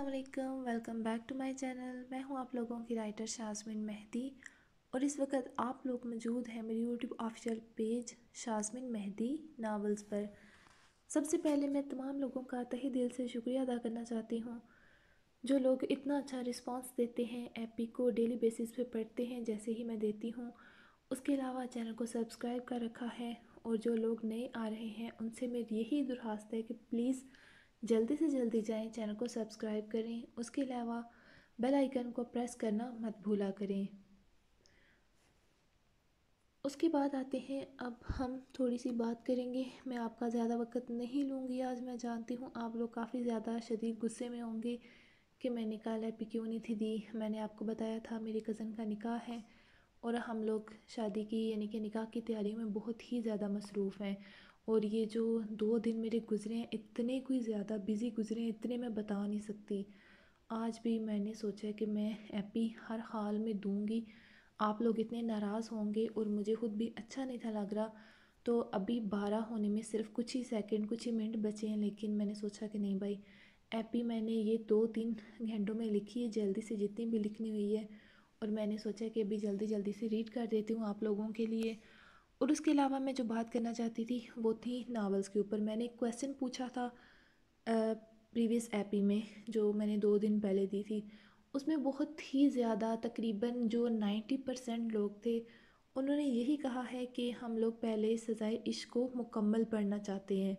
السلام علیکم، welcome back to my channel. میں ہوں آپ لوگوں کی رائٹر شازمین مہدی، اور اس وقت آپ لوگ موجود ہیں میری یوٹیوب آفیشیل پیج شازمین مہدی ناولز پر۔ سب سے پہلے میں تمام لوگوں کا تہہ دل سے شکریہ ادا کرنا چاہتی ہوں جو لوگ اتنا اچھا رسپانس دیتے ہیں، ایپی کو ڈیلی بیسس پہ پڑھتے ہیں جیسے ہی میں دیتی ہوں۔ اس کے علاوہ چینل کو سبسکرائب کر رکھا ہے، اور جو لوگ نئے آ رہے ہیں ان سے میری یہی درخواست ہے کہ پلیز جلدی سے جلدی جائیں، چینل کو سبسکرائب کریں۔ اس کے علاوہ بیل آئیکن کو پریس کرنا مت بھولا کریں۔ اس کے بعد آتے ہیں، اب ہم تھوڑی سی بات کریں گے۔ میں آپ کا زیادہ وقت نہیں لوں گی آج۔ میں جانتی ہوں آپ لوگ کافی زیادہ شدید غصے میں ہوں گے کہ میں نکاح ایپی کیوں نہیں تھی دی۔ میں نے آپ کو بتایا تھا میری کزن کا نکاح ہے، اور ہم لوگ شادی کی یعنی کہ نکاح کی تیاریوں میں بہت ہی زیادہ مصروف ہیں، اور یہ جو 2 دن میرے گزرے ہیں اتنے کوئی زیادہ بزی گزرے ہیں، اتنے میں بتا نہیں سکتی۔ آج بھی میں نے سوچا کہ میں ایپی ہر حال میں دوں گی، آپ لوگ اتنے ناراض ہوں گے اور مجھے خود بھی اچھا نہیں تھا لگ رہا۔ تو ابھی 12 ہونے میں صرف کچھ ہی سیکنڈ کچھ ہی منٹ بچے ہیں، لیکن میں نے سوچا کہ نہیں بھائی، ایپی میں نے یہ 2-3 گھنٹوں میں لکھی ہے جلدی سے جتنی بھی لکھنی ہوئی ہے، اور میں نے سوچا کہ ابھی جلدی جلدی سے ریڈ کر دیتی ہوں آپ لوگوں کے لیے۔ اور اس کے علاوہ میں جو بات کرنا چاہتی تھی وہ تھی ناولز کے اوپر۔ میں نے ایک کویسچن پوچھا تھا پریویس ایپی میں جو میں نے 2 دن پہلے دی تھی، اس میں بہت ہی زیادہ تقریباً جو 90% لوگ تھے انہوں نے یہی کہا ہے کہ ہم لوگ پہلے سزائے عشق کو مکمل پڑھنا چاہتے ہیں۔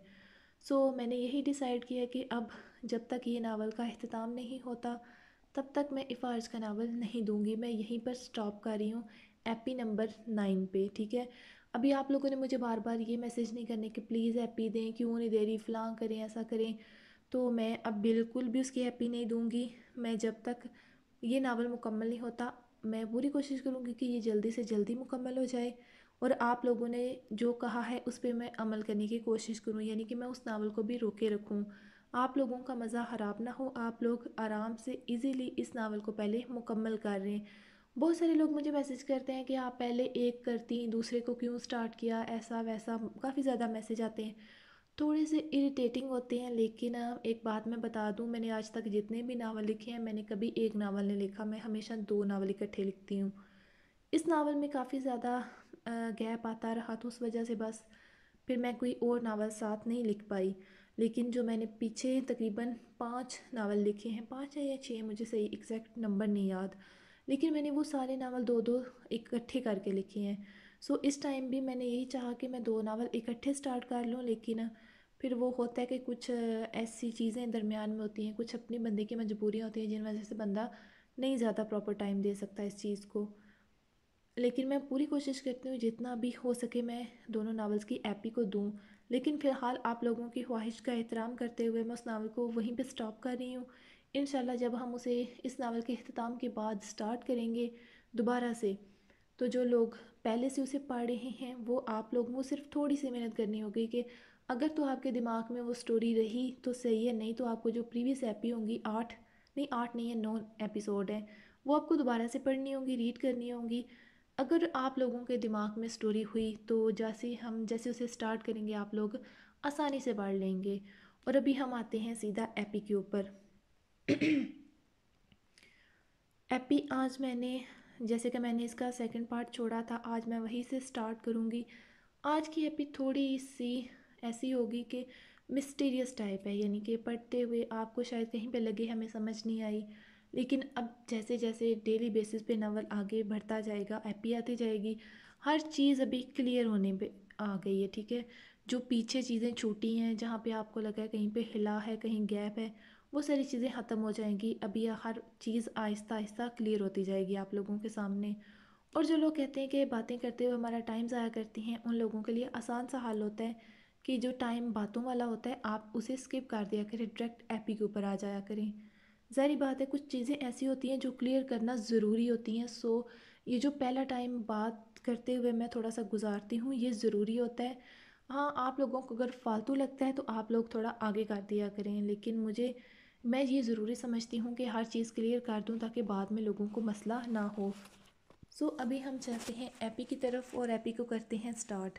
میں نے یہی ڈیسائیڈ کیا کہ اب جب تک یہ ناول کا اختتام نہیں ہوتا تب تک میں افارج کا ناول نہیں دوں گی۔ میں یہیں پر سٹاپ کر رہی ہوں ایپی نمبر 9 پہ، ٹھیک ہے۔ ابھی آپ لوگوں نے مجھے بار بار یہ میسیج نہیں کرنے کہ پلیز ایپی دیں، کیوں نہیں دے رہی، فلاں کریں، ایسا کریں، تو میں اب بالکل بھی اس کی ایپی نہیں دوں گی۔ میں جب تک یہ ناول مکمل نہیں ہوتا میں پوری کوشش کروں گی کہ یہ جلدی سے جلدی مکمل ہو جائے، اور آپ لوگوں نے جو کہا ہے اس پہ میں عمل کرنے کی کوشش کروں، یعنی کہ میں اس ناول کو بھی روکے رکھوں، آپ لوگوں کا مزہ خراب نہ ہو، آپ لوگ آرام سے ایزیلی اس ناول کو پہلے مکمل کر رہے ہیں۔ بہت سارے لوگ مجھے میسیج کرتے ہیں کہ آپ پہلے ایک کرتی دوسرے کو کیوں سٹارٹ کیا، ایسا ویسا، کافی زیادہ میسیج آتے ہیں، تھوڑے سے اریٹیٹنگ ہوتے ہیں۔ لیکن ایک بات میں بتا دوں، میں نے آج تک جتنے بھی ناول لکھے ہیں میں نے کبھی ایک ناول نہیں لکھا، میں ہمیشہ 2 ناول اکٹھے لکھتی ہوں۔ اس ناول میں کافی زیادہ گیپ آتا رہا تو اس وجہ سے بس پھر میں کوئی اور ناول ساتھ نہیں لکھ پائی، لیکن جو میں نے پیچھے تقریباً 5 ناول لکھے ہیں، 5 یا 6، مجھے صحیح ایگزیکٹ نمبر نہیں یاد، لیکن میں نے وہ سارے ناول 2 اکٹھے کر کے لکھے ہیں۔ اس ٹائم بھی میں نے یہی چاہا کہ میں 2 ناول اکٹھے سٹارٹ کر لوں، لیکن پھر وہ ہوتا ہے کہ کچھ ایسی چیزیں درمیان میں ہوتی ہیں، کچھ اپنی بندے کی مجبوریاں ہوتی ہیں جن وجہ سے بندہ نہیں زیادہ پراپر ٹائم دے سکتا اس چیز کو۔ لیکن میں پوری کوشش کرتی ہوں جتنا بھی ہو سکے میں دونوں ناولز کی ایپی کو دوں، لیکن فی الحال آپ لوگوں کی خواہش کا احترام کرتے ہوئے میں اس ناول کو وہیں پہ سٹاپ کر رہی ہوں۔ انشاءاللہ جب ہم اسے اس ناول کے اختتام کے بعد سٹارٹ کریں گے دوبارہ سے، تو جو لوگ پہلے سے اسے پڑھ رہے ہیں وہ آپ لوگوں کو صرف تھوڑی سی محنت کرنی ہوگی کہ اگر تو آپ کے دماغ میں وہ سٹوری رہی تو صحیح ہے، نہیں تو آپ کو جو پریویس ایپی ہوں گی 8 نہیں ہے 9 ایپیسوڈ ہیں، وہ آپ کو دوبارہ سے پڑھنی ہوں گی، ریڈ کرنی ہوں گی۔ اگر آپ لوگوں کے دماغ میں سٹوری ہوئی تو جیسے اسے سٹارٹ کریں گے آپ لوگ آسانی سے پڑھ لیں گے۔ اور ابھی ہم آتے ہیں سیدھا ایپی کے اوپر۔ ایپی آج میں نے جیسے کہ میں نے اس کا سیکنڈ پارٹ چھوڑا تھا، آج میں وہیں سے سٹارٹ کروں گی۔ آج کی ایپی تھوڑی سی ایسی ہوگی کہ مسٹیریس ٹائپ ہے، یعنی کہ پڑھتے ہوئے آپ کو شاید کہیں پہ لگے ہمیں سمجھ نہیں آئی، لیکن اب جیسے جیسے ڈیلی بیسس پہ ناول آگے بڑھتا جائے گا، ایپی آتی جائے گی، ہر چیز ابھی کلیئر ہونے پہ آ گئی ہے، ٹھیک ہے۔ جو پیچھے چیزیں چھوٹی ہیں، جہاں پہ آپ کو لگا ہے کہیں پہ ہلا ہے، کہیں گیپ ہے، وہ ساری چیزیں ختم ہو جائیں گی۔ ابھی ہر چیز آہستہ آہستہ کلیئر ہوتی جائے گی آپ لوگوں کے سامنے۔ اور جو لوگ کہتے ہیں کہ باتیں کرتے ہوئے ہمارا ٹائم ضائع کرتی ہیں، ان لوگوں کے لیے آسان سا حل ہوتا ہے کہ جو ٹائم باتوں والا ہوتا ہے آپ اسے اسکپ کر دیا کریں، ڈائریکٹ ایپی کے اوپر آ جایا کریں۔ ظاہری بات ہے کچھ چیزیں ایسی ہوتی ہیں جو کلیئر کرنا ضروری ہوتی ہیں، یہ جو پہلا ٹائم بات کرتے ہوئے میں تھوڑا سا گزارتی ہوں یہ ضروری ہوتا ہے۔ ہاں آپ لوگوں کو اگر فالتو لگتا ہے تو آپ لوگ تھوڑا آگے کر دیا کریں، لیکن میں یہ ضروری سمجھتی ہوں کہ ہر چیز کلیئر کر دوں تاکہ بعد میں لوگوں کو مسئلہ نہ ہو۔ ابھی ہم چلتے ہیں ایپی کی طرف اور ایپی کو کرتے ہیں سٹارٹ۔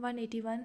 181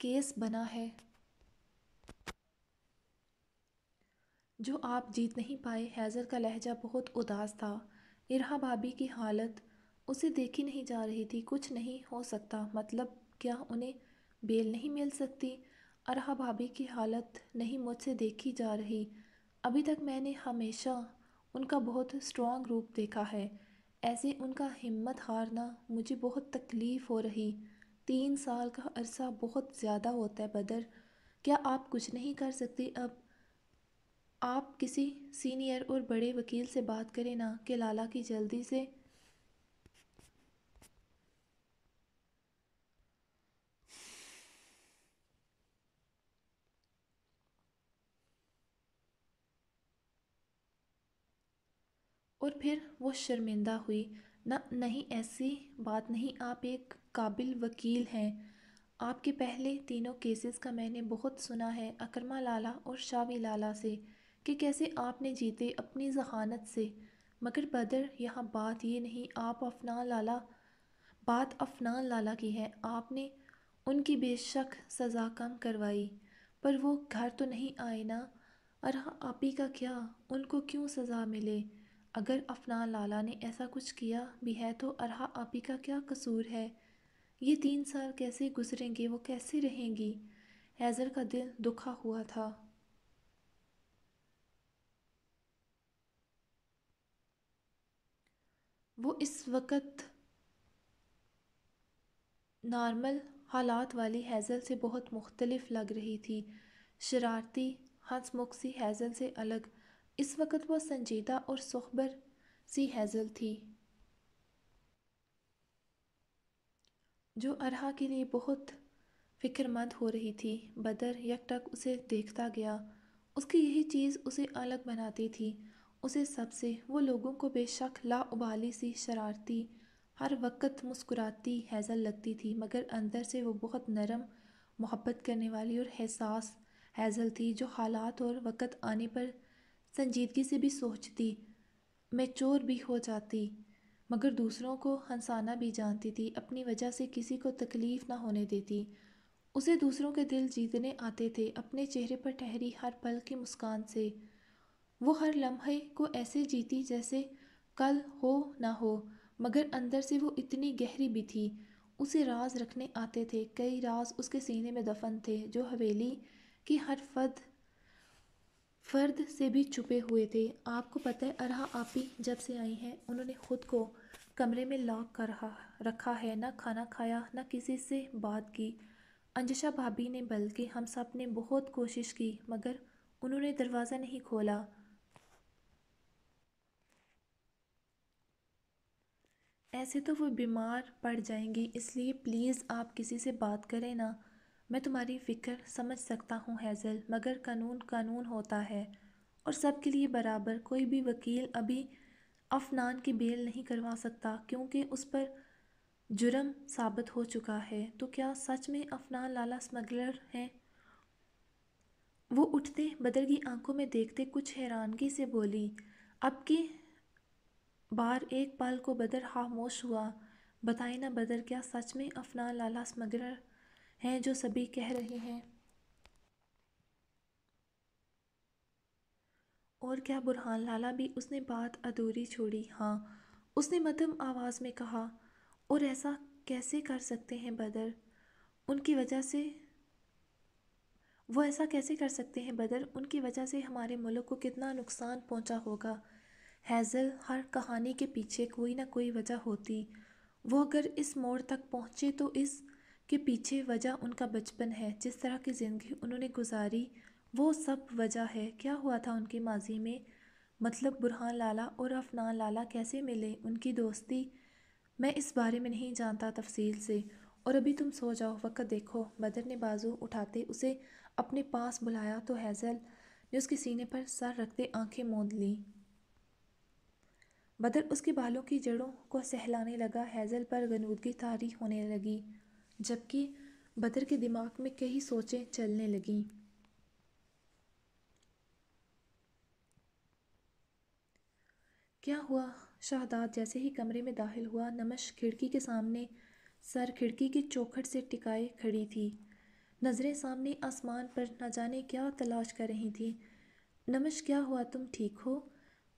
کیس بنا ہے جو آپ جیت نہیں پائے۔ ہیزل کا لہجہ بہت اداس تھا۔ ارہا بھابی کی حالت اسے دیکھی نہیں جا رہی تھی۔ کچھ نہیں ہو سکتا مطلب کیا انہیں بیل نہیں مل سکتی؟ ارہا بھابی کی حالت نہیں مجھ سے دیکھی جا رہی۔ ابھی تک میں نے ہمیشہ ان کا بہت اسٹرانگ روپ دیکھا ہے، ایسے ان کا ہمت ہارنا مجھے بہت تکلیف ہو رہی۔ 3 سال کا عرصہ بہت زیادہ ہوتا ہے بدر، کیا آپ کچھ نہیں کر سکتے؟ اب آپ کسی سینئر اور بڑے وکیل سے بات کریں نا کہ لالا کی جلدی سے اور پھر وہ شرمندہ ہوئی۔ نہیں ایسی بات نہیں، آپ ایک قابل وکیل ہیں۔ آپ کے پہلے تینوں کیسز کا میں نے بہت سنا ہے، اکرما لالا اور شاوی لالا سے، کہ کیسے آپ نے جیتے اپنی ذہانت سے۔ مگر بدر یہاں بات یہ نہیں، بات افنان لالا کی ہے۔ آپ نے ان کی بے شک سزا کم کروائی، پر وہ گھر تو نہیں آئے نا۔ ارہا آپی کا کیا؟ ان کو کیوں سزا ملے؟ اگر افنان لالا نے ایسا کچھ کیا بھی ہے تو ارہا آپی کا کیا قصور ہے؟ یہ 3 سال کیسے گزریں گے؟ وہ کیسے رہیں گی؟ ہیزل کا دل دکھا ہوا تھا۔ وہ اس وقت نارمل حالات والی ہیزل سے بہت مختلف لگ رہی تھی، شرارتی ہنس مکھ سی ہیزل سے الگ۔ اس وقت وہ سنجیدہ اور سخبر سی ہیزل تھی، جو ارہا کے لیے بہت فکر مند ہو رہی تھی۔ بدر یک ٹک اسے دیکھتا گیا۔ اس کی یہی چیز اسے الگ بناتی تھی اسے سب سے۔ وہ لوگوں کو بے شک لاابالی سی، شرارتی، ہر وقت مسکراتی ہیزل لگتی تھی، مگر اندر سے وہ بہت نرم، محبت کرنے والی اور حساس ہیزل تھی، جو حالات اور وقت آنے پر سنجیدگی سے بھی سوچتی، میچور بھی ہو جاتی، مگر دوسروں کو ہنسانا بھی جانتی تھی، اپنی وجہ سے کسی کو تکلیف نہ ہونے دیتی۔ اسے دوسروں کے دل جیتنے آتے تھے اپنے چہرے پر ٹھہری ہر پل کی مسکان سے۔ وہ ہر لمحے کو ایسے جیتی جیسے کل ہو نہ ہو، مگر اندر سے وہ اتنی گہری بھی تھی۔ اسے راز رکھنے آتے تھے، کئی راز اس کے سینے میں دفن تھے، جو حویلی کی ہر فرد سے بھی چھپے ہوئے تھے۔ آپ کو پتہ ہے ارہا آپی جب سے آئی ہیں انہوں نے خود کو کمرے میں لاک کر رکھا ہے، نہ کھانا کھایا نہ کسی سے بات کی۔ انجشا بھابی نے بلکہ ہم سب نے بہت کوشش کی مگر انہوں نے دروازہ نہیں کھولا۔ ایسے تو وہ بیمار پڑ جائیں گی، اس لیے پلیز آپ کسی سے بات کریں نا۔ میں تمہاری فکر سمجھ سکتا ہوں ہیزل، مگر قانون قانون ہوتا ہے اور سب کے لیے برابر۔ کوئی بھی وکیل ابھی افنان کی بیل نہیں کروا سکتا کیونکہ اس پر جرم ثابت ہو چکا ہے۔ تو کیا سچ میں افنان لالا اسمگلر ہیں؟ وہ اٹھتے بدر کی آنکھوں میں دیکھتے کچھ حیرانگی سے بولی۔ اب کی بار ایک پل کو بدر خاموش ہوا۔ بتائیں نا بدر، کیا سچ میں افنان لالا اسمگلر ہیں جو سبھی کہہ رہے ہیں؟ اور کیا برہان لالا بھی؟ اس نے بات ادھوری چھوڑی۔ ہاں، اس نے مدھم آواز میں کہا۔ اور ایسا کیسے کر سکتے ہیں بدر؟ ان کی وجہ سے وہ ایسا کیسے کر سکتے ہیں بدر؟ ان کی وجہ سے ہمارے ملک کو کتنا نقصان پہنچا ہوگا۔ ہیزل، ہر کہانی کے پیچھے کوئی نہ کوئی وجہ ہوتی۔ وہ اگر اس موڑ تک پہنچے تو اس کے پیچھے وجہ ان کا بچپن ہے، جس طرح کی زندگی انہوں نے گزاری، وہ سب وجہ ہے۔ کیا ہوا تھا ان کے ماضی میں؟ مطلب برہان لالا اور افنان لالا کیسے ملے، ان کی دوستی؟ میں اس بارے میں نہیں جانتا تفصیل سے، اور ابھی تم سو جاؤ، وقت دیکھو۔ بدر نے بازو اٹھاتے اسے اپنے پاس بلایا تو ہیزل نے اس کے سینے پر سر رکھتے آنکھیں موند لیں۔ بدر اس کے بالوں کی جڑوں کو سہلانے لگا۔ ہیزل پر غنودگی طاری ہونے لگی، جبکہ بدر کے دماغ میں کئی سوچیں چلنے لگیں۔ کیا ہوا؟ شہزاد جیسے ہی کمرے میں داخل ہوا، نمش کھڑکی کے سامنے سر کھڑکی کی چوکھٹ سے ٹکائے کھڑی تھی۔ نظریں سامنے آسمان پر نہ جانے کیا تلاش کر رہی تھیں۔ نمش کیا ہوا، تم ٹھیک ہو؟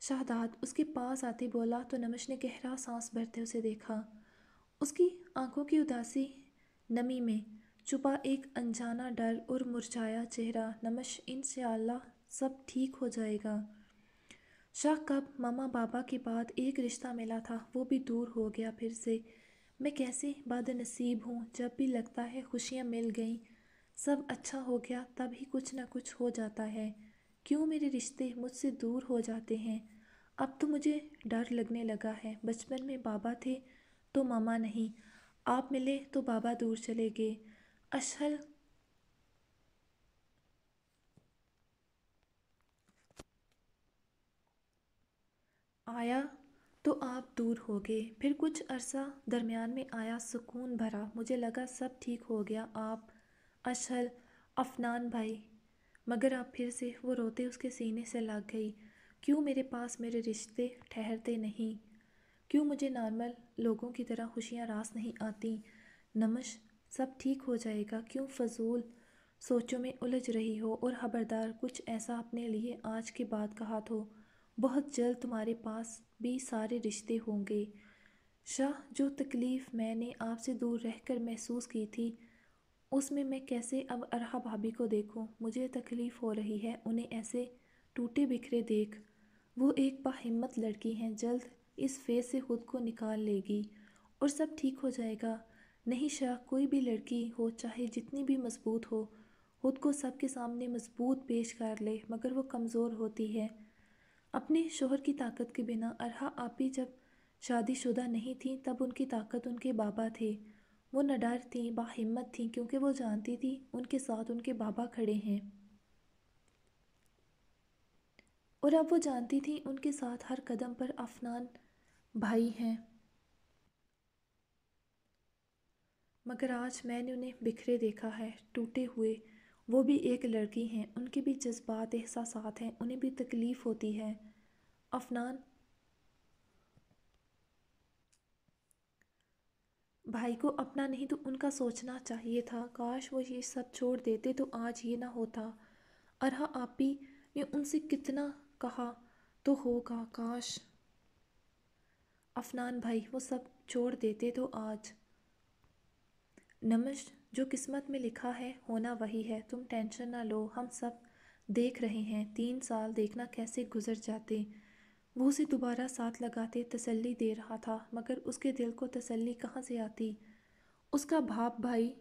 شہداد اس کے پاس آتے بولا تو نمش نے گہرا سانس بھرتے اسے دیکھا۔ اس کی آنکھوں کی اداسی نمی میں چھپا ایک انجانا ڈر اور مرجھایا چہرہ۔ نمش انشاءاللہ سب ٹھیک ہو جائے گا۔ شاہ کب ماما بابا کے بعد ایک رشتہ ملا تھا وہ بھی دور ہو گیا پھر سے۔ میں کیسے بد نصیب ہوں، جب بھی لگتا ہے خوشیاں مل گئیں، سب اچھا ہو گیا، تب ہی کچھ نہ کچھ ہو جاتا ہے۔ کیوں میرے رشتے مجھ سے دور ہو جاتے ہیں؟ اب تو مجھے ڈر لگنے لگا ہے۔ بچپن میں بابا تھے تو ماما نہیں، آپ ملے تو بابا دور چلے گئے۔ اشہل آیا تو آپ دور ہو گئے، پھر کچھ عرصہ درمیان میں آیا سکون بھرا، مجھے لگا سب ٹھیک ہو گیا۔ آپ اشہل عفنان بھائی، مگر اب پھر سے وہ روتے اس کے سینے سے لگ گئی۔ کیوں میرے پاس میرے رشتے ٹھہرتے نہیں؟ کیوں مجھے نارمل لوگوں کی طرح خوشیاں راس نہیں آتی؟ نمش سب ٹھیک ہو جائے گا، کیوں فضول سوچوں میں الجھ رہی ہو؟ اور خبردار کچھ ایسا اپنے لیے آج کے بعد کہا تو بہت جلد تمہارے پاس بھی سارے رشتے ہوں گے۔ شاہ جو تکلیف میں نے آپ سے دور رہ کر محسوس کی تھی اس میں کیسے اب ارحا بھابھی کو دیکھوں؟ مجھے تکلیف ہو رہی ہے انہیں ایسے ٹوٹے بکھرے دیکھ۔ وہ ایک باہمت لڑکی ہیں، جلد اس فیز سے خود کو نکال لے گی اور سب ٹھیک ہو جائے گا۔ نہیں شاہ، کوئی بھی لڑکی ہو چاہے جتنی بھی مضبوط ہو، خود کو سب کے سامنے مضبوط پیش کر لے مگر وہ کمزور ہوتی ہے اپنے شوہر کی طاقت کے بنا۔ ارحا آپی جب شادی شدہ نہیں تھیں تب ان کی طاقت ان کے بابا تھے۔ وہ نڈر تھیں، باہمت تھیں کیونکہ وہ جانتی تھی ان کے ساتھ ان کے بابا کھڑے ہیں، اور اب وہ جانتی تھی ان کے ساتھ ہر قدم پر عفنان بھائی ہیں۔ مگر آج میں نے انہیں بکھرے دیکھا ہے، ٹوٹے ہوئے۔ وہ بھی ایک لڑکی ہیں، ان کے بھی جذبات احساسات ہیں، انہیں بھی تکلیف ہوتی ہے۔ عفنان بھائی کو اپنا نہیں تو ان کا سوچنا چاہیے تھا، کاش وہ یہ سب چھوڑ دیتے تو آج یہ نہ ہوتا۔ ارحا آپی نے ان سے کتنا کہا تو ہوگا، کاش عفنان بھائی وہ سب چھوڑ دیتے تو آج۔ نمش جو قسمت میں لکھا ہے ہونا وہی ہے، تم ٹینشن نہ لو، ہم سب دیکھ رہے ہیں۔ 3 سال دیکھنا کیسے گزر جاتے۔ وہ اسے دوبارہ ساتھ لگاتے تسلی دے رہا تھا مگر اس کے دل کو تسلی کہاں سے آتی؟ اس کا باپ بھائی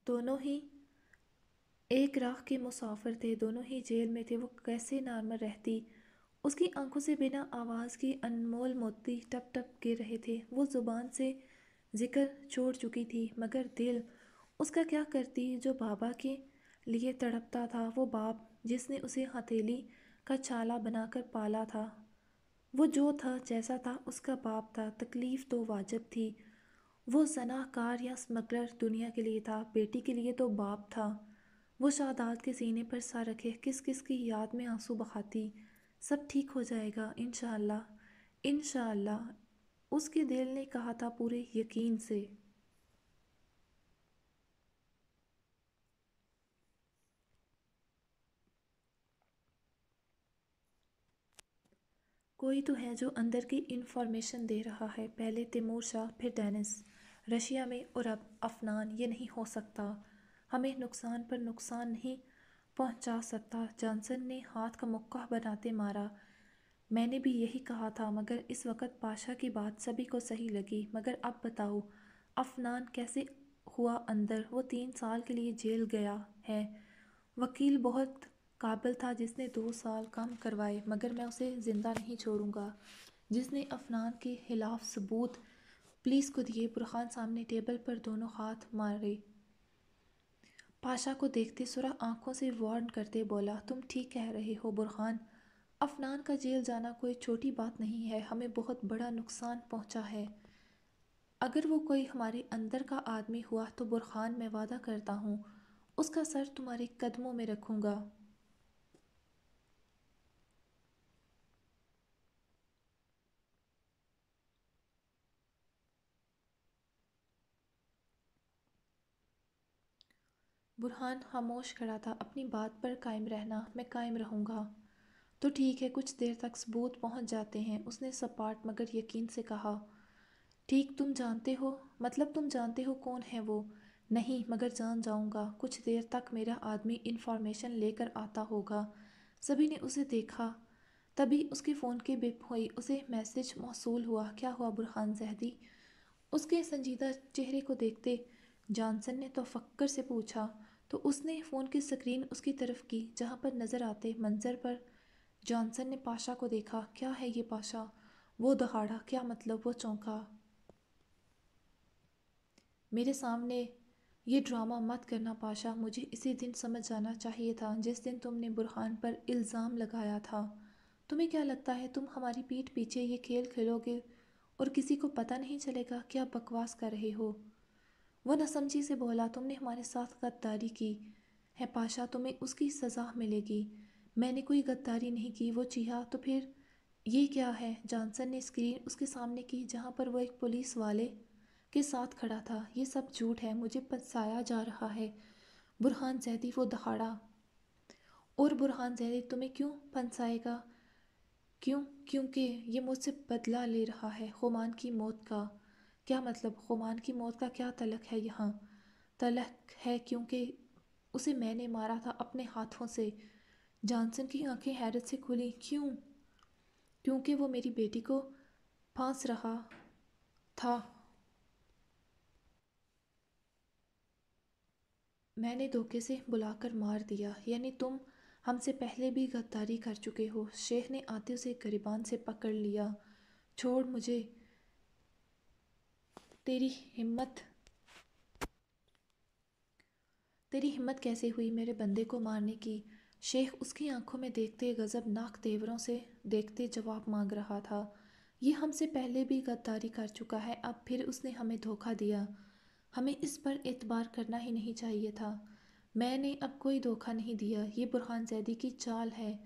دونوں ہی ایک راہ کے مسافر تھے، دونوں ہی جیل میں تھے، وہ کیسے نارمل رہتی؟ اس کی آنکھوں سے بنا آواز کی انمول موتی ٹپ ٹپ گر رہے تھے۔ وہ زبان سے ذکر چھوڑ چکی تھی مگر دل اس کا کیا کرتی جو بابا کے لیے تڑپتا تھا، وہ باپ جس نے اسے ہتھیلی کا چھالا بنا کر پالا تھا۔ وہ جو تھا جیسا تھا اس کا باپ تھا، تکلیف تو واجب تھی۔ وہ زنا کار یا سمگلر دنیا کے لیے تھا، بیٹی کے لیے تو باپ تھا۔ وہ شہداد کے سینے پر سر رکھے کس کس کی یاد میں آنسو بہاتی۔ سب ٹھیک ہو جائے گا انشاءاللہ، انشاءاللہ، اس کے دل نے کہا تھا پورے یقین سے۔ کوئی تو ہے جو اندر کی انفارمیشن دے رہا ہے، پہلے تیمور شاہ، پھر ڈینس رشیا میں، اور اب عفنان۔ یہ نہیں ہو سکتا، ہمیں نقصان پر نقصان نہیں پہنچا سکتا۔ جانسن نے ہاتھ کا مکہ بناتے مارا۔ میں نے بھی یہی کہا تھا مگر اس وقت پاشا کی بات سبھی کو صحیح لگی۔ مگر اب بتاؤ عفنان کیسے ہوا اندر؟ وہ 3 سال کے لیے جیل گیا ہے۔ وکیل بہت قابل تھا جس نے 2 سال کم کروائے مگر میں اسے زندہ نہیں چھوڑوں گا۔ جس نے عفنان کے خلاف ثبوت پولیس کو دیے۔ برہان سامنے ٹیبل پر دونوں ہاتھ مارے پاشا کو دیکھتے سرخ آنکھوں سے وارن کرتے بولا، تم ٹھیک کہہ رہے ہو برہان، عفنان کا جیل جانا کوئی چھوٹی بات نہیں ہے، ہمیں بہت بڑا نقصان پہنچا ہے۔ اگر وہ کوئی ہمارے اندر کا آدمی ہوا تو برہان میں وعدہ کرتا ہوں اس کا سر تمہارے قدموں میں رکھوں گا۔ برہان خاموش کھڑا تھا۔ اپنی بات پر قائم رہنا، میں قائم رہوں گا۔ تو ٹھیک ہے، کچھ دیر تک ثبوت پہنچ جاتے ہیں، اس نے سپاٹ مگر یقین سے کہا۔ ٹھیک، تم جانتے ہو؟ مطلب تم جانتے ہو کون ہے وہ؟ نہیں، مگر جان جاؤں گا۔ کچھ دیر تک میرا آدمی انفارمیشن لے کر آتا ہوگا۔ سبھی نے اسے دیکھا۔ تبھی اس کے فون کی بیپ ہوئی، اسے میسج موصول ہوا۔ کیا ہوا برہان زیدی؟ اس کے سنجیدہ چہرے کو دیکھتے جانسن نے تفکر سے پوچھا، تو اس نے فون کی سکرین اس کی طرف کی جہاں پر نظر آتے منظر پر جانسن نے پاشا کو دیکھا۔ کیا ہے یہ پاشا؟ وہ دہاڑا۔ کیا مطلب؟ وہ چونکا۔ میرے سامنے یہ ڈرامہ مت کرنا پاشا، مجھے اسی دن سمجھ جانا چاہیے تھا جس دن تم نے برہان پر الزام لگایا تھا۔ تمہیں کیا لگتا ہے تم ہماری پیٹھ پیچھے یہ کھیل کھیلو گے اور کسی کو پتہ نہیں چلے گا؟ کیا بکواس کر رہے ہو؟ وہ ناسمجھی سے بولا۔ تم نے ہمارے ساتھ غداری کی ہے پاشا، تمہیں اس کی سزا ملے گی۔ میں نے کوئی غداری نہیں کی، وہ چیخا۔ تو پھر یہ کیا ہے؟ جانسن نے اسکرین اس کے سامنے کی جہاں پر وہ ایک پولیس والے کے ساتھ کھڑا تھا۔ یہ سب جھوٹ ہے، مجھے پھنسایا جا رہا ہے۔ برہان زیدی، وہ دہاڑا۔ اور برہان زیدی تمہیں کیوں پھنسائے گا؟ کیوں؟ کیونکہ یہ مجھ سے بدلہ لے رہا ہے خمان کی موت کا۔ کیا مطلب؟ خمان کی موت کا کیا تعلق ہے یہاں؟ تعلق ہے کیونکہ اسے میں نے مارا تھا اپنے ہاتھوں سے۔ جانسن کی آنکھیں حیرت سے کھلیں۔ کیوں؟ کیونکہ وہ میری بیٹی کو پھانس رہا تھا۔ میں نے دھوکے سے بلا کر مار دیا۔ یعنی تم ہم سے پہلے بھی غداری کر چکے ہو؟ شیخ نے آتے اسے گریبان سے پکڑ لیا۔ چھوڑ مجھے۔ تیری ہمت کیسے ہوئی میرے بندے کو مارنے کی؟ شیخ اس کی آنکھوں میں دیکھتے غضبناک تیوروں سے دیکھتے جواب مانگ رہا تھا۔ یہ ہم سے پہلے بھی غداری کر چکا ہے، اب پھر اس نے ہمیں دھوکہ دیا۔ ہمیں اس پر اعتبار کرنا ہی نہیں چاہیے تھا۔ میں نے اب کوئی دھوکہ نہیں دیا، یہ برہان زیدی کی چال ہے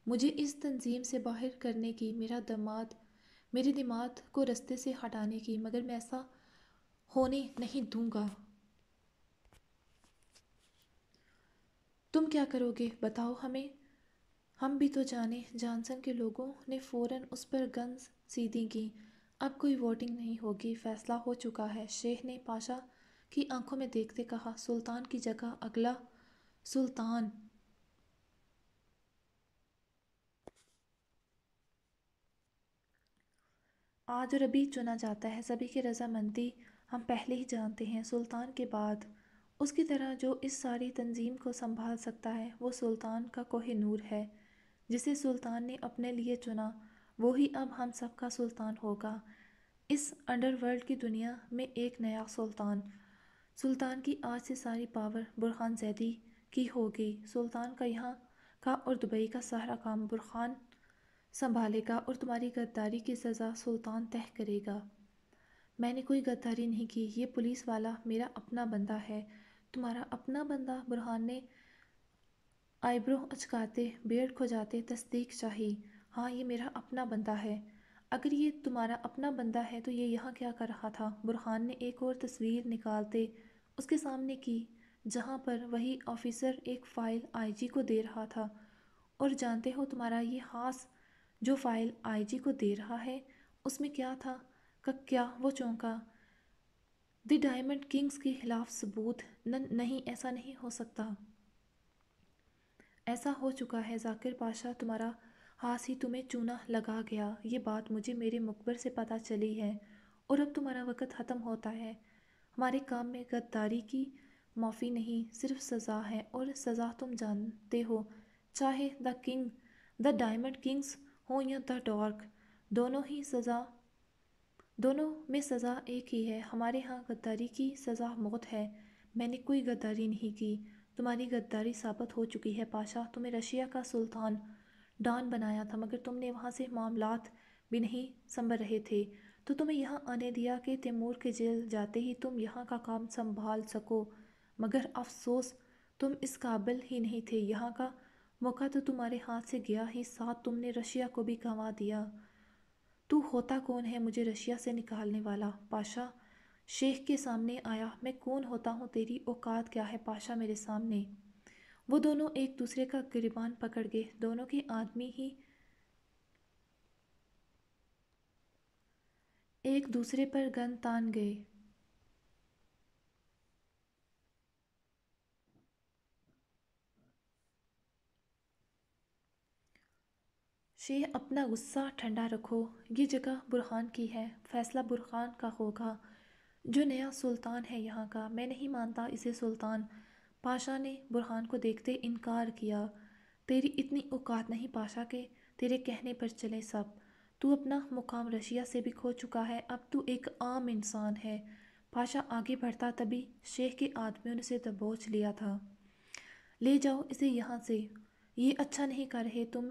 مجھے اس تنظیم سے باہر کرنے کی، میرے دماغ کو رستے سے ہٹانے کی، مگر میں ایسا ہونے نہیں دوں گا۔ تم کیا کرو گے بتاؤ ہمیں، ہم بھی تو جانیں۔ جانسن کے لوگوں نے فوراً اس پر گنز سیدھی کیں۔ اب کوئی ووٹنگ نہیں ہوگی، فیصلہ ہو چکا ہے، شیخ نے پاشا کی آنکھوں میں دیکھتے کہا۔ سلطان کی جگہ اگلا سلطان آج اور ابھی چنا جاتا ہے، سبھی کی رضامندی ہم پہلے ہی جانتے ہیں۔ سلطان کے بعد اس کی طرح جو اس ساری تنظیم کو سنبھال سکتا ہے وہ سلطان کا کوہ نور ہے، جسے سلطان نے اپنے لیے چنا، وہی اب ہم سب کا سلطان ہوگا۔ اس انڈر ورلڈ کی دنیا میں ایک نیا سلطان۔ سلطان کی آج سے ساری پاور برہان زیدی کی ہوگی۔ سلطان کا یہاں کا اور دبئی کا سارا کام برہان سنبھالے گا اور تمہاری غداری کی سزا سلطان طے کرے گا۔ میں نے کوئی غداری نہیں کی، یہ پولیس والا میرا اپنا بندہ ہے۔ تمہارا اپنا بندہ؟ برہان نے آئیبرو اچکاتے بیڑ کھجاتے تصدیق چاہی۔ ہاں، یہ میرا اپنا بندہ ہے۔ اگر یہ تمہارا اپنا بندہ ہے تو یہ یہاں کیا کر رہا تھا؟ برہان نے ایک اور تصویر نکالتے اس کے سامنے کی جہاں پر وہی آفیسر ایک فائل آئی جی کو دے رہا تھا۔ اور جانتے ہو تمہارا یہ ہاس جو فائل آئی جی کو دے رہا ہے اس میں کیا تھا؟ کیا؟ وہ چونکا۔ دی ڈائمنڈ کنگز کے خلاف ثبوت؟ نہیں، ایسا نہیں ہو سکتا۔ ایسا ہو چکا ہے ذاکر پاشا، تمہارا ہاس ہی تمہیں چونا لگا گیا۔ یہ بات مجھے میرے مخبر سے پتہ چلی ہے اور اب تمہارا وقت ختم ہوتا ہے۔ ہمارے کام میں غداری کی معافی نہیں، صرف سزا ہے، اور سزا تم جانتے ہو، چاہے دا ڈائمنڈ کنگز ہوں یا دا ڈارک، دونوں میں سزا ایک ہی ہے۔ ہمارے ہاں غداری کی سزا موت ہے۔ میں نے کوئی غداری نہیں کی۔ تمہاری غداری ثابت ہو چکی ہے پاشا، تمہیں رشیا کا سلطان ڈان بنایا تھا مگر تم نے وہاں سے معاملات بھی نہیں سنبھل رہے تھے تو تمہیں یہاں آنے دیا کہ تیمور کے جیل جاتے ہی تم یہاں کا کام سنبھال سکو، مگر افسوس تم اس قابل ہی نہیں تھے۔ یہاں کا موقع تو تمہارے ہاتھ سے گیا ہی، ساتھ تم نے رشیا کو بھی گنوا دیا۔ تو ہوتا کون ہے مجھے رشیا سے نکالنے والا؟ پاشا، شیخ کے سامنے آیا۔ میں کون ہوتا ہوں، تیری اوقات کیا ہے پاشا میرے سامنے؟ وہ دونوں ایک دوسرے کا گریبان پکڑ گئے، دونوں کے آدمی ہی ایک دوسرے پر گن تان گئے۔ شیخ اپنا غصہ ٹھنڈا رکھو، یہ جگہ برہان کی ہے، فیصلہ برہان کا ہوگا جو نیا سلطان ہے یہاں کا۔ میں نہیں مانتا اسے سلطان۔ پاشا نے برہان کو دیکھتے انکار کیا۔ تیری اتنی اوقات نہیں پاشا کہ تیرے کہنے پر چلے سب۔ تو اپنا مقام رشیا سے بھی کھو چکا ہے، اب تو ایک عام انسان ہے۔ پاشا آگے بڑھتا تبھی شیخ کے آدمیوں نے اسے دبوچ لیا تھا۔ لے جاؤ اسے یہاں سے، یہ اچھا نہیں کر رہے تم۔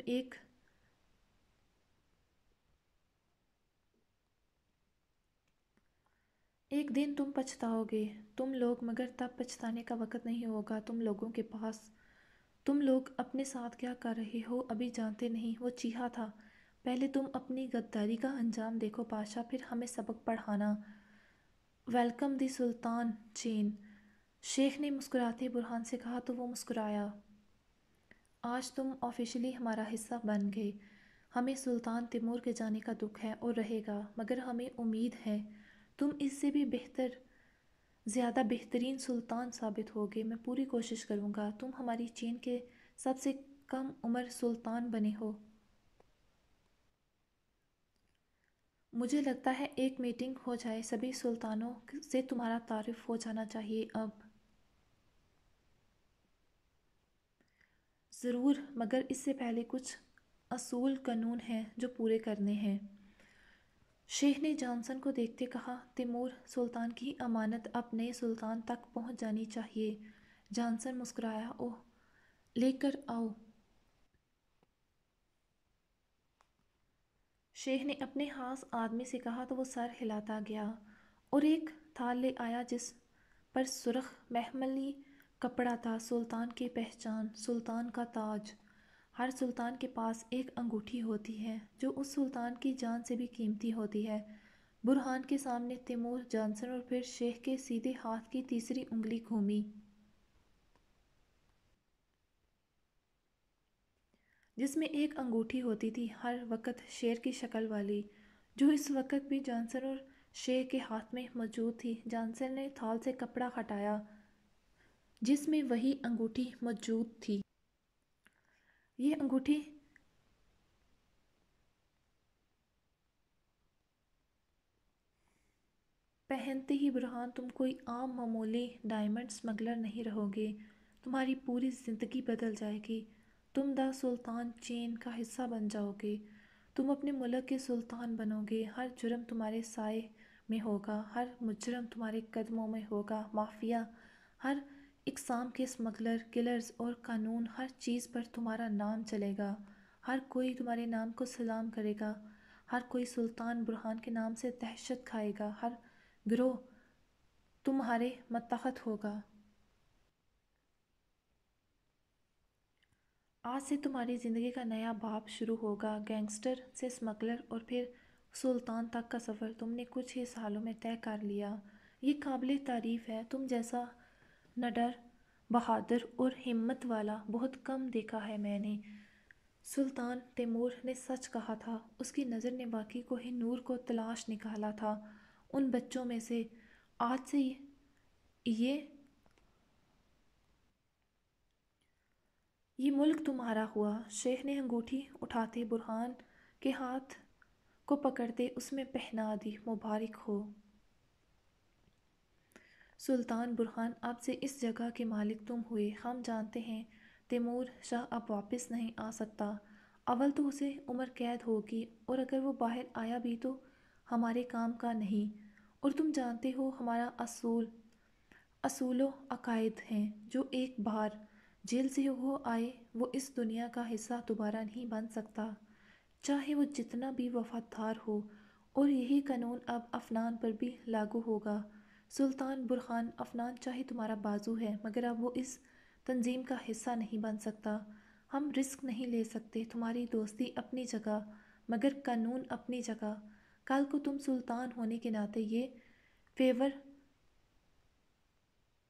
ایک دن تم پچھتاؤ گے تم لوگ، مگر تب پچھتانے کا وقت نہیں ہوگا تم لوگوں کے پاس۔ تم لوگ اپنے ساتھ کیا کر رہے ہو ابھی جانتے نہیں۔ وہ چیخا تھا، پہلے تم اپنی غداری کا انجام دیکھو پاشا، پھر ہمیں سبق پڑھانا۔ ویلکم دی سلطان چین، شیخ نے مسکراتے برہان سے کہا تو وہ مسکرایا۔ آج تم آفیشلی ہمارا حصہ بن گئے۔ ہمیں سلطان تیمور کے جانے کا دکھ ہے اور رہے گا، مگر ہمیں امید ہے تم اس سے بھی زیادہ بہترین سلطان ثابت ہوگے۔ میں پوری کوشش کروں گا تم ہماری چین کے سب سے کم عمر سلطان بنے ہو۔ مجھے لگتا ہے ایک میٹنگ ہو جائے، سبھی سلطانوں سے تمہارا تعارف ہو جانا چاہیے اب۔ ضرور، مگر اس سے پہلے کچھ اصول قانون ہیں جو پورے کرنے ہیں۔ شیخ نے جانسن کو دیکھتے کہا، تیمور سلطان کی امانت اب نئے سلطان تک پہنچ جانی چاہیے۔ جانسن مسکرایا، اوہ، لے کر آؤ۔ شیخ نے اپنے خاص آدمی سے کہا تو وہ سر ہلاتا گیا اور ایک تھال لے آیا جس پر سرخ مخملی کپڑا تھا۔ سلطان کی پہچان، سلطان کا تاج۔ ہر سلطان کے پاس ایک انگوٹھی ہوتی ہے جو اس سلطان کی جان سے بھی قیمتی ہوتی ہے۔ برہان کے سامنے تیمور، جانسن اور پھر شیخ کے سیدھے ہاتھ کی تیسری انگلی گھومی، جس میں ایک انگوٹھی ہوتی تھی ہر وقت شیر کی شکل والی، جو اس وقت بھی جانسن اور شیخ کے ہاتھ میں موجود تھی۔ جانسن نے تھال سے کپڑا ہٹایا جس میں وہی انگوٹھی موجود تھی۔ یہ انگوٹھی پہنتے ہی برہان تم کوئی عام معمولی ڈائمنڈ اسمگلر نہیں رہو گے، تمہاری پوری زندگی بدل جائے گی۔ تم دا سلطان چین کا حصہ بن جاؤ گے، تم اپنے ملک کے سلطان بنو گے۔ ہر جرم تمہارے سائے میں ہوگا، ہر مجرم تمہارے قدموں میں ہوگا۔ مافیا، ہر اقسام کے اسمگلر، کلرز اور قانون، ہر چیز پر تمہارا نام چلے گا۔ ہر کوئی تمہارے نام کو سلام کرے گا، ہر کوئی سلطان برہان کے نام سے دہشت کھائے گا، ہر گروہ تمہارے ماتحت ہوگا۔ آج سے تمہاری زندگی کا نیا باب شروع ہوگا، گینگسٹر سے اسمگلر اور پھر سلطان تک کا سفر تم نے کچھ ہی سالوں میں طے کر لیا۔ یہ قابل تعریف ہے، تم جیسا نڈر، بہادر اور ہمت والا بہت کم دیکھا ہے میں نے۔ سلطان تیمور نے سچ کہا تھا، اس کی نظر نے واقعی کوہ نور کو تلاش نکالا تھا ان بچوں میں سے۔ آج سے یہ ملک تمہارا ہوا۔ شیخ نے انگوٹھی اٹھاتے برہان کے ہاتھ کو پکڑتے اس میں پہنا دی، مبارک ہو سلطان برہان، اب سے اس جگہ کے مالک تم ہوئے۔ ہم جانتے ہیں تیمور شاہ اب واپس نہیں آ سکتا، اول تو اسے عمر قید ہوگی اور اگر وہ باہر آیا بھی تو ہمارے کام کا نہیں، اور تم جانتے ہو ہمارا اصول و عقائد ہیں، جو ایک بار جیل سے وہ آئے وہ اس دنیا کا حصہ دوبارہ نہیں بن سکتا، چاہے وہ جتنا بھی وفادار ہو۔ اور یہی قانون اب افنان پر بھی لاگو ہوگا۔ سلطان برہان، افنان چاہے تمہارا بازو ہے مگر اب وہ اس تنظیم کا حصہ نہیں بن سکتا۔ ہم رسک نہیں لے سکتے، تمہاری دوستی اپنی جگہ مگر قانون اپنی جگہ۔ کل کو تم سلطان ہونے کے ناطے یہ فیور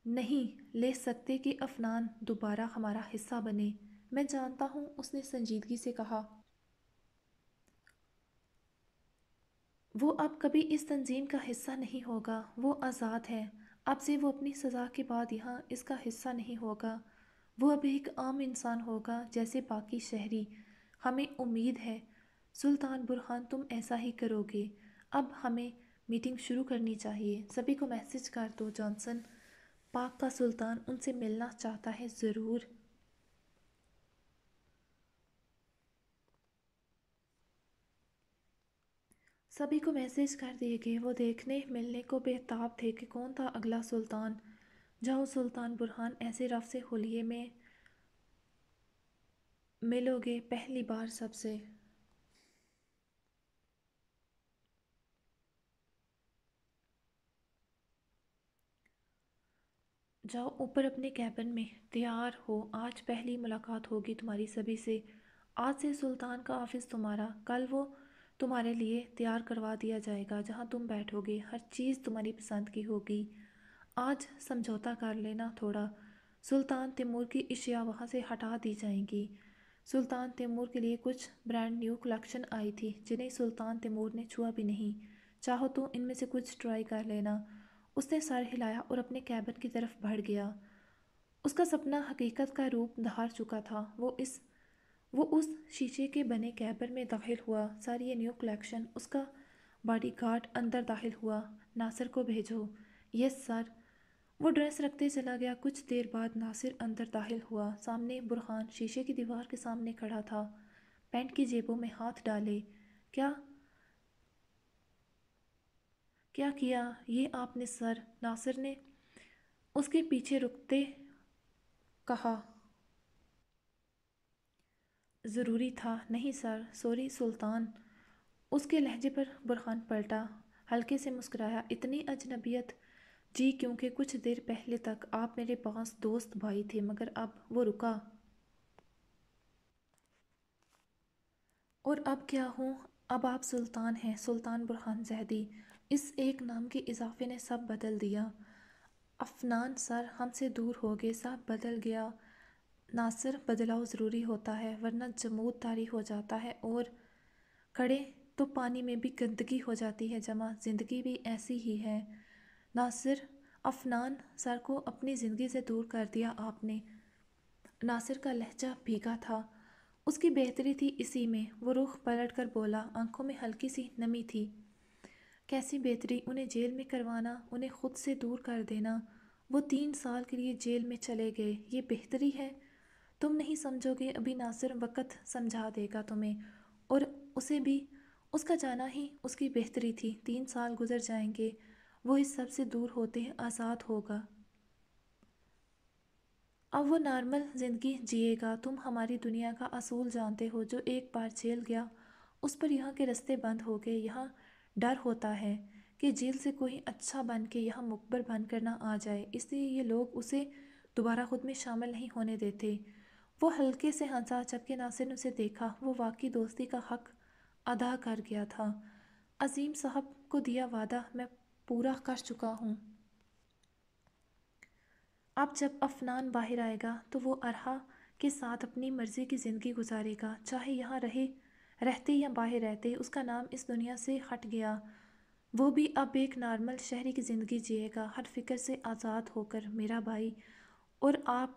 نہیں لے سکتے کہ افنان دوبارہ ہمارا حصہ بنے۔ میں جانتا ہوں، اس نے سنجیدگی سے کہا۔ وہ اب کبھی اس تنظیم کا حصہ نہیں ہوگا، وہ آزاد ہے۔ اب سے وہ اپنی سزا کے بعد یہاں اس کا حصہ نہیں ہوگا۔ وہ اب ایک عام انسان ہوگا جیسے باقی شہری۔ ہمیں امید ہے سلطان برہان تم ایسا ہی کرو گے۔ اب ہمیں میٹنگ شروع کرنی چاہیے۔ سبھی کو میسج کر دو جانسن پاک کا سلطان ان سے ملنا چاہتا ہے، ضرور۔ سبھی کو میسج کر دیے گئے۔ وہ دیکھنے ملنے کو بےتاب تھے کہ کون تھا اگلا سلطان۔ جاؤ سلطان برہان، ایسے رف سے حلیے میں ملو گے پہلی بار سب سے۔ جاؤ اوپر اپنے کیبن میں، تیار ہو، آج پہلی ملاقات ہوگی تمہاری سبھی سے۔ آج سے سلطان کا آفس تمہارا، کل وہ تمہارے لیے تیار کروا دیا جائے گا جہاں تم بیٹھو گے، ہر چیز تمہاری پسند کی ہوگی۔ آج سمجھوتا کر لینا تھوڑا۔ سلطان تیمور کی اشیاء وہاں سے ہٹا دی جائیں گی۔ سلطان تیمور کے لیے کچھ برانڈ نیو کلیکشن آئی تھی جنہیں سلطان تیمور نے چھوا بھی نہیں، چاہو تو ان میں سے کچھ ٹرائی کر لینا۔ اس نے سر ہلایا اور اپنے کیبن کی طرف بڑھ گیا۔ اس کا سپنا حقیقت کا روپ دھار چکا تھا۔ وہ اس شیشے کے بنے کیبن میں داخل ہوا۔ سر یہ نیو کلیکشن۔ اس کا باڈی گارڈ اندر داخل ہوا۔ ناصر کو بھیجو۔ یس سر۔ وہ ڈریس رکھتے چلا گیا۔ کچھ دیر بعد ناصر اندر داخل ہوا۔ سامنے برہان شیشے کی دیوار کے سامنے کھڑا تھا، پینٹ کی جیبوں میں ہاتھ ڈالے۔ کیا کیا یہ آپ نے سر؟ ناصر نے اس کے پیچھے رکتے کہا۔ ضروری تھا۔ نہیں سر، سوری سلطان۔ اس کے لہجے پر برہان پلٹا، ہلکے سے مسکرایا۔ اتنی اجنبیت؟ جی کیونکہ کچھ دیر پہلے تک آپ میرے پاس دوست بھائی تھے، مگر اب وہ رکا۔ اور اب کیا ہوں؟ اب آپ سلطان ہیں، سلطان برہان زیدی۔ اس ایک نام کے اضافے نے سب بدل دیا۔ افنان سر ہم سے دور ہو گئے، سب بدل گیا۔ ناصر بدلاؤ ضروری ہوتا ہے ورنہ جمود طاری ہو جاتا ہے، اور کڑے تو پانی میں بھی گندگی ہو جاتی ہے جمع، زندگی بھی ایسی ہی ہے۔ ناصر افنان سر کو اپنی زندگی سے دور کر دیا آپ نے۔ ناصر کا لہجہ بھیگا تھا۔ اس کی بہتری تھی اسی میں۔ وہ رخ پلٹ کر بولا، آنکھوں میں ہلکی سی نمی تھی۔ کیسی بہتری؟ انہیں جیل میں کروانا، انہیں خود سے دور کر دینا۔ وہ 3 سال کے لیے جیل میں چلے گئے، یہ بہتری ہے؟ تم نہیں سمجھو گے ابھی ناصر، وقت سمجھا دے گا تمہیں، اور اسے بھی۔ اس کا جانا ہی اس کی بہتری تھی۔ 3 سال گزر جائیں گے، وہ اس سب سے دور ہوتے آزاد ہوگا۔ اب وہ نارمل زندگی جیے گا۔ تم ہماری دنیا کا اصول جانتے ہو، جو ایک بار جیل گیا اس پر یہاں کے رستے بند ہو گئے۔ یہاں ڈر ہوتا ہے کہ جیل سے کوئی اچھا بن کے یہاں مقبر بن کر نہ آ جائے، اس لیے یہ لوگ اسے دوبارہ خود میں شامل نہیں ہونے دیتے۔ وہ ہلکے سے ہنسا، جبکہ ناصر نے اسے دیکھا۔ وہ واقعی دوستی کا حق ادا کر گیا تھا۔ عظیم صاحب کو دیا وعدہ میں پورا کر چکا ہوں۔ اب جب افنان باہر آئے گا تو وہ ارحا کے ساتھ اپنی مرضی کی زندگی گزارے گا، چاہے یہاں رہتے یا باہر رہتے۔ اس کا نام اس دنیا سے ہٹ گیا۔ وہ بھی اب ایک نارمل شہری کی زندگی جیے گا، ہر فکر سے آزاد ہو کر، میرا بھائی۔ اور آپ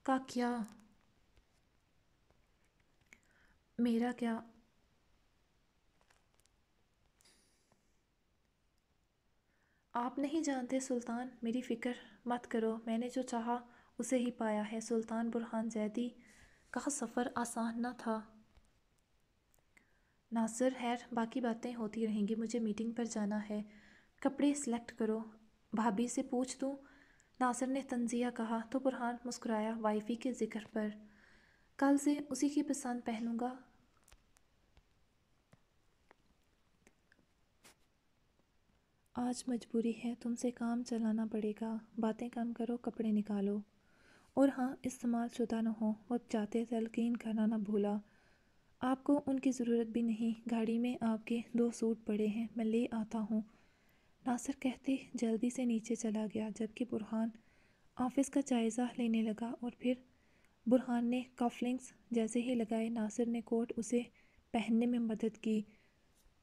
کا کیا؟ میرا کیا؟ آپ نہیں جانتے سلطان، میری فکر مت کرو، میں نے جو چاہا اسے ہی پایا ہے۔ سلطان برہان زیدی کا سفر آسان نہ تھا۔ ناصر خیر، باقی باتیں ہوتی رہیں گی، مجھے میٹنگ پر جانا ہے۔ کپڑے سلیکٹ کرو، بھابھی سے پوچھ دوں؟ ناصر نے تنزیہ کہا تو برہان مسکرایا وائفی کے ذکر پر۔ کل سے اسی کی پسند پہنوں گا۔ آج مجبوری ہے، تم سے کام چلانا پڑے گا۔ باتیں کم کرو، کپڑے نکالو۔ اور ہاں، استعمال شدہ نہ ہو۔ وہ جاتے تلقین کرنا نہ بھولا، آپ کو ان کی ضرورت بھی نہیں، گاڑی میں آپ کے 2 سوٹ پڑے ہیں، میں لے آتا ہوں۔ ناصر کہتے جلدی سے نیچے چلا گیا، جبکہ برہان آفس کا جائزہ لینے لگا اور پھر برہان نے کفلنگز جیسے ہی لگائے۔ ناصر نے کوٹ اسے پہننے میں مدد کی۔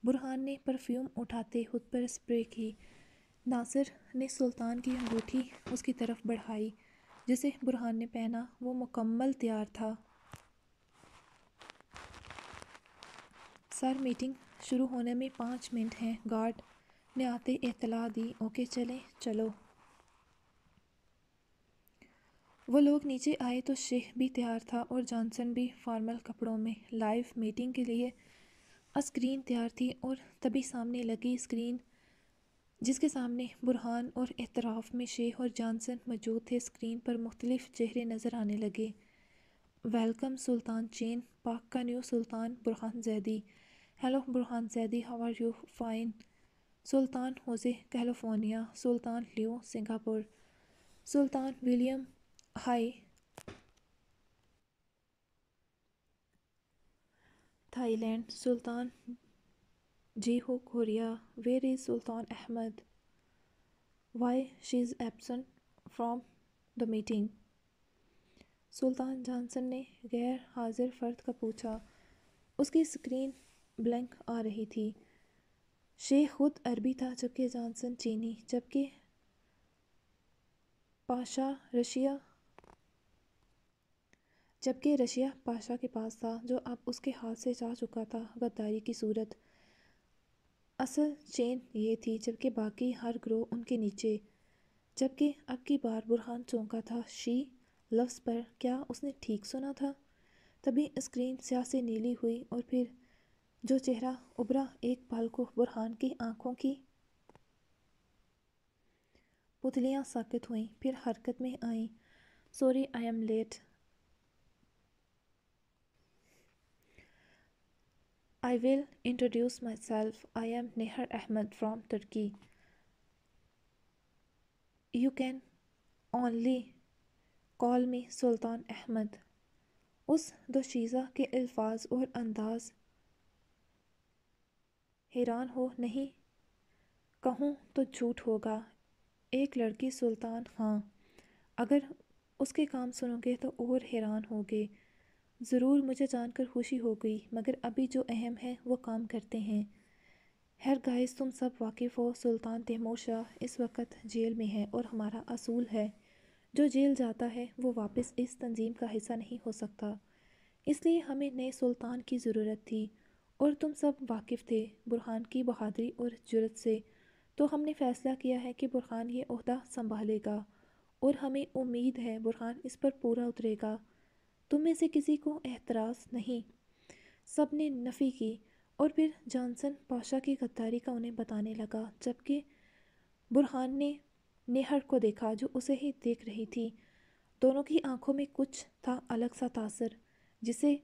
برہان نے پرفیوم اٹھاتے خود پر اسپرے کی۔ ناصر نے سلطان کی انگوٹھی اس کی طرف بڑھائی جسے برہان نے پہنا۔ وہ مکمل تیار تھا۔ سر، میٹنگ شروع ہونے میں 5 منٹ ہیں۔ گارڈ نے آتے اطلاع دی۔ اوکے چلیں، چلو۔ وہ لوگ نیچے آئے تو شیخ بھی تیار تھا اور جانسن بھی فارمل کپڑوں میں۔ لائیو میٹنگ کے لیے اسکرین تیار تھی اور تبھی سامنے لگی اسکرین جس کے سامنے برہان اور اطراف میں شیخ اور جانسن موجود تھے۔ اسکرین پر مختلف چہرے نظر آنے لگے۔ ویلکم سلطان چین، پاک کا new Sultan Burhan Zaidi. Hello Burhan Zaidi, how are you? Fine. Sultan Jose, California. Sultan Leo, Singapore. Sultan William, hi, Thailand. Sultan Jiho, Korea. Where is Sultan Ahmed? Why she is absent from the meeting? Sultan Johnson نے غیر حاضر فرد کا پوچھا۔ اس کی اسکرین بلینک آ رہی تھی۔ شیخ خود عربی تھا جبکہ جانسن چینی، جبکہ رشیا پاشا کے پاس تھا جو اب اس کے ہاتھ سے جا چکا تھا۔ غداری کی صورت اصل چین یہ تھی، جبکہ باقی ہر گروہ ان کے نیچے۔ جبکہ اب کی بار برہان چونکا تھا۔ شی لفظ پر کیا اس نے ٹھیک سنا تھا؟ تبھی اسکرین سیاہ سے نیلی ہوئی اور پھر جو چہرہ ابھرا، ایک پل کو برہان کی آنکھوں کی پتلیاں ساکت ہوئیں، پھر حرکت میں آئیں۔ Sorry I am late. I will introduce myself. I am Nehar Ahmed from Turkey. You can only call me سلطان احمد۔ اس دوشیزہ کے الفاظ اور انداز حیران ہو نہیں کہوں تو جھوٹ ہوگا۔ ایک لڑکی سلطان، ہاں، اگر اس کے کام سنو گے تو اور حیران ہوگے۔ ضرور، مجھے جان کر خوشی ہو گئی، مگر ابھی جو اہم ہے وہ کام کرتے ہیں۔ ہرگائز تم سب واقف ہو سلطان تیمور شاہ اس وقت جیل میں ہے اور ہمارا اصول ہے جو جیل جاتا ہے وہ واپس اس تنظیم کا حصہ نہیں ہو سکتا۔ اس لیے ہمیں نئے سلطان کی ضرورت تھی اور تم سب واقف تھے برہان کی بہادری اور جرأت سے، تو ہم نے فیصلہ کیا ہے کہ برہان یہ عہدہ سنبھالے گا اور ہمیں امید ہے برہان اس پر پورا اترے گا۔ تم میں سے کسی کو اعتراض نہیں؟ سب نے نفی کی اور پھر جانسن پاشا کی غداری کا انہیں بتانے لگا، جبکہ برہان نے نیہر کو دیکھا جو اسے ہی دیکھ رہی تھی۔ دونوں کی آنکھوں میں کچھ تھا الگ سا تاثر جسے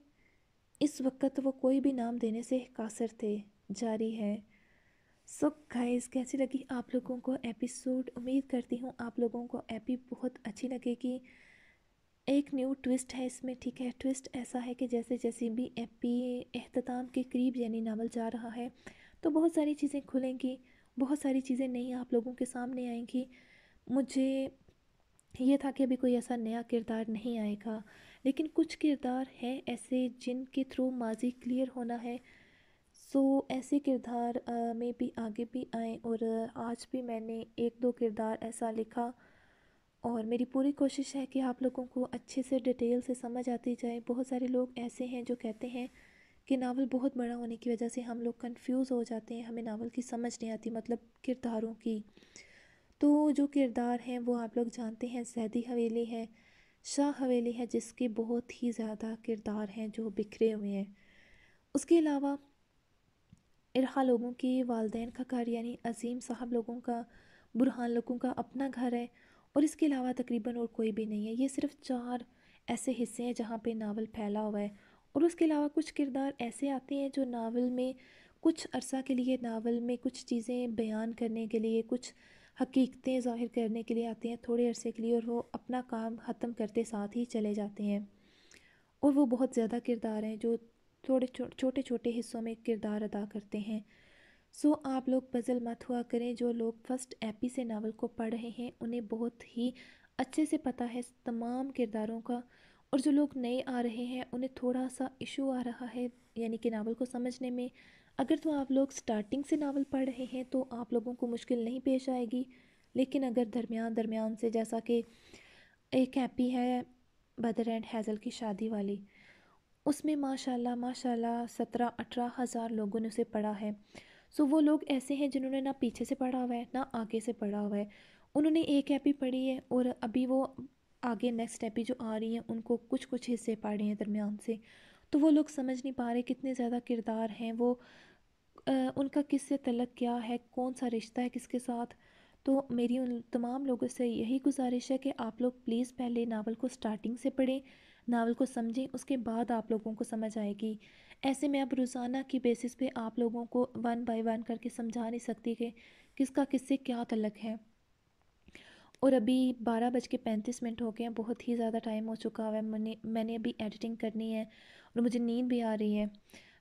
اس وقت وہ کوئی بھی نام دینے سے قاصر تھے۔ جاری ہے۔ سو گائز، کیسی لگی آپ لوگوں کو ایپیسوڈ؟ امید کرتی ہوں آپ لوگوں کو ایپی بہت اچھی لگے گی۔ ایک نیو ٹویسٹ ہے اس میں، ٹھیک ہے؟ ٹویسٹ ایسا ہے کہ جیسے بھی ایپی اختتام کے قریب یعنی ناول جا رہا ہے تو بہت ساری چیزیں کھلیں گی، بہت ساری چیزیں نئی آپ لوگوں کے سامنے آئیں گی۔ مجھے یہ تھا کہ ابھی کوئی ایسا نیا کردار نہیں آئے گا، لیکن کچھ کردار ہیں ایسے جن کے تھرو ماضی کلیئر ہونا ہے۔ سو ایسے کردار میں بھی آگے بھی آئیں، اور آج بھی میں نے 1-2 کردار ایسا لکھا اور میری پوری کوشش ہے کہ آپ لوگوں کو اچھے سے ڈیٹیل سے سمجھ آتی جائے۔ بہت سارے لوگ ایسے ہیں جو کہتے ہیں کہ ناول بہت بڑا ہونے کی وجہ سے ہم لوگ کنفیوز ہو جاتے ہیں، ہمیں ناول کی سمجھ نہیں آتی، مطلب کرداروں کی۔ تو جو کردار ہیں وہ آپ لوگ جانتے ہیں، زیدی حویلی ہے، شاہ حویلی ہے جس کے بہت ہی زیادہ کردار ہیں جو بکھرے ہوئے ہیں۔ اس کے علاوہ ارحا لوگوں کے والدین کا گھر یعنی عظیم صاحب لوگوں کا، برہان لوگوں کا اپنا گھر ہے، اور اس کے علاوہ تقریباً اور کوئی بھی نہیں ہے۔ یہ صرف 4 ایسے حصے ہیں جہاں پہ ناول پھیلا ہوا ہے، اور اس کے علاوہ کچھ کردار ایسے آتے ہیں جو ناول میں کچھ عرصہ کے لیے، ناول میں کچھ چیزیں بیان کرنے کے لیے، کچھ حقیقتیں ظاہر کرنے کے لیے آتے ہیں تھوڑے عرصے کے لیے، اور وہ اپنا کام ختم کرتے ساتھ ہی چلے جاتے ہیں۔ اور وہ بہت زیادہ کردار ہیں جو تھوڑے چھوٹے چھوٹے حصوں میں کردار ادا کرتے ہیں۔ سو آپ لوگ پزل مت ہوا کریں۔ جو لوگ فرسٹ ایپی سے ناول کو پڑھ رہے ہیں انہیں بہت ہی اچھے سے پتہ ہے تمام کرداروں کا، اور جو لوگ نئے آ رہے ہیں انہیں تھوڑا سا ایشو آ رہا ہے یعنی کہ ناول کو سمجھنے میں۔ اگر تو آپ لوگ سٹارٹنگ سے ناول پڑھ رہے ہیں تو آپ لوگوں کو مشکل نہیں پیش آئے گی، لیکن اگر درمیان سے، جیسا کہ ایک ایپی ہے بدر اینڈ ہیزل کی شادی والی، اس میں ماشاءاللہ 17-18 ہزار لوگوں نے اسے پڑھا ہے۔ سو وہ لوگ ایسے ہیں جنہوں نے نہ پیچھے سے پڑھا ہوا ہے نہ آگے سے پڑھا ہوا ہے، انہوں نے ایک ایپی پڑھی ہے اور ابھی وہ آگے نیکسٹ ایپی جو آ رہی ہیں ان کو کچھ حصے پڑھ رہے ہیں درمیان سے، تو وہ لوگ سمجھ نہیں پا رہے کتنے زیادہ کردار ہیں وہ، ان کا کس سے تعلق کیا ہے، کون سا رشتہ ہے کس کے ساتھ۔ تو میری ان تمام لوگوں سے یہی گزارش ہے کہ آپ لوگ پلیز پہلے ناول کو سٹارٹنگ سے پڑھیں، ناول کو سمجھیں، اس کے بعد آپ لوگوں کو سمجھ آئے گی۔ ایسے میں اب روزانہ کی بیسس پہ آپ لوگوں کو 1 بائی 1 کر کے سمجھا نہیں سکتی کہ کس کا کس سے کیا تعلق ہے۔ اور ابھی 12:35 ہو گئے ہیں، بہت ہی زیادہ ٹائم ہو چکا ہے، میں نے ابھی ایڈیٹنگ کرنی ہے اور مجھے نیند بھی آ رہی ہے۔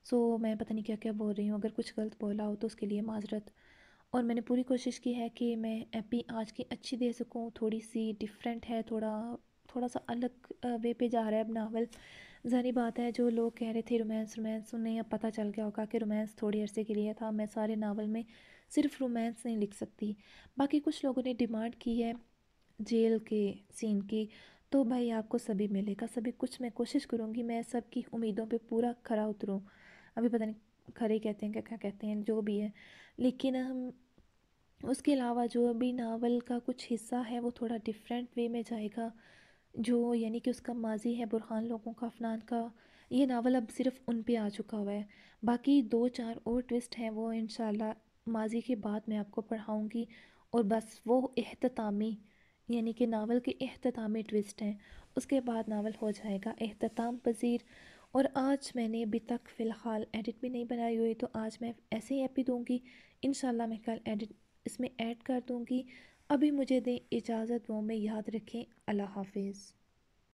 سو میں پتہ نہیں کیا کیا بول رہی ہوں، اگر کچھ غلط بولا ہو تو اس کے لیے معذرت۔ اور میں نے پوری کوشش کی ہے کہ میں ایپی آج کی اچھی دے سکوں، تھوڑی سی ڈیفرنٹ ہے، تھوڑا سا الگ وے پہ جا رہا ہے اب ناول۔ ظاہری بات ہے جو لوگ کہہ رہے تھے رومانس انہیں اب پتہ چل گیا ہوگا کہ رومانس تھوڑی عرصے کے لیے تھا، میں سارے ناول میں صرف رومانس نہیں لکھ سکتی۔ باقی کچھ لوگوں نے ڈیمانڈ کی ہے جیل کے سین کی، تو بھائی آپ کو سبھی ملے گا، سبھی کچھ میں کوشش کروں گی میں سب کی امیدوں پہ پورا کھرا اتروں۔ ابھی پتہ نہیں کھرے کہتے ہیں کیا کہتے ہیں، جو بھی ہے، لیکن ہم اس کے علاوہ جو ابھی ناول کا کچھ حصہ ہے وہ تھوڑا ڈیفرنٹ وے میں جائے گا، جو یعنی کہ اس کا ماضی ہے برہان لوگوں کا، افنان کا، یہ ناول اب صرف ان پہ آ چکا ہوا ہے۔ باقی 2-4 اور ٹوسٹ ہیں وہ انشاءاللہ ماضی کے بعد میں آپ کو پڑھاؤں گی، اور بس وہ اختتامی یعنی کہ ناول کے اختتامی ٹوسٹ ہیں، اس کے بعد ناول ہو جائے گا اختتام پذیر۔ اور آج میں نے ابھی تک فی الحال ایڈٹ بھی نہیں بنائی ہوئی، تو آج میں ایسے ہی ایپی دوں گی، انشاءاللہ میں کل ایڈٹ اس میں ایڈ کر دوں گی۔ ابھی مجھے دیں اجازت، وہ میں یاد رکھیں، اللہ حافظ۔